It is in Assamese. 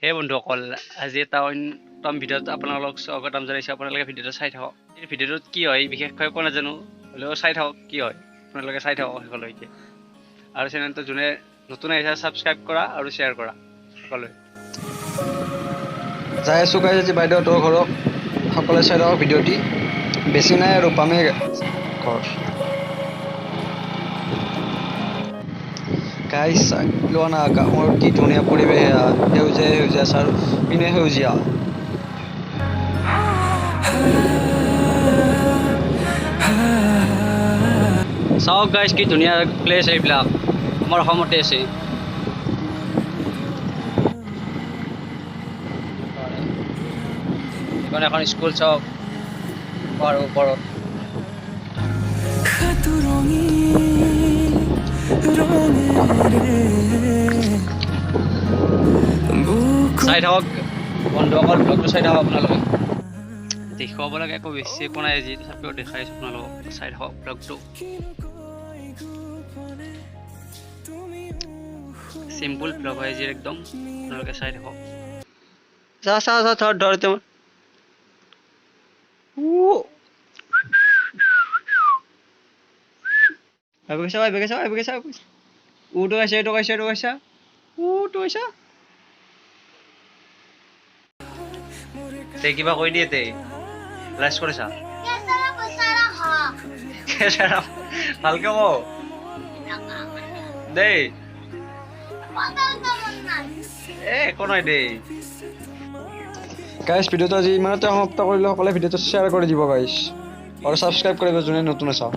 হে বন্ধুসকল, আজি এটা অন্যতম ভিডিঅ'ত আপোনালোক স্বাগতম জনাইছোঁ। আপোনালোকে ভিডিঅ'টো চাই থাকক। এই ভিডিঅ'টোত কি হয় বিশেষকৈ একো নাজানো, হ'লেও চাই থাকক কি হয়। আপোনালোকে চাই থাকক শেষলৈকে। আৰু চেনেলটো যোনে নতুন আহিছে ছাবস্ক্ৰাইব কৰা আৰু শ্বেয়াৰ কৰা সকলোৱে। যাই আছোঁ গাইজ আজি বাইদেউহঁতৰ ঘৰত। সকলোৱে চাই থাকক ভিডিঅ'টি। বেছি নাই আৰু পামেই ঘৰ। গাইজ লোৱা না গাঁৱৰ কি ধুনীয়া পৰিৱেশ, সেউজীয়া সেউজীয়া চাৰিওপিনে সেউজীয়া। চাওক গাইজ কি ধুনীয়া প্লেচ এইবিলাক, আমাৰ অসমতে আছে। এইখন এখন স্কুল চাওক পাহাৰৰ ওপৰত। চাই থাকক বন্ধুসকল, ব্লগটো চাই থাকক আপোনালোকে। দেখুৱাব লাগে একো বেছি একো নাই, যি তথাপিও দেখাই আছোঁ আপোনালোকক। চাই থাকক ব্লগটো। চিম্পুল ব্লগ হয় যি একদম, আপোনালোকে চাই থাকক। যা চা যা ধৰ ধৰ তোমাৰ কিবা কৈ দিয়ে তে লাইচ কৰিছা ভালকে কওঁ দেই, একো নহয় দেই। গাইজ ভিডিঅ'টো আজি ইমানতে সমাপ্ত কৰিলোঁ। সকলোৱে ভিডিঅ'টো শ্বেয়াৰ কৰি দিব গাইজ, আৰু ছাবস্ক্ৰাইব কৰিব যোনে নতুন আছা।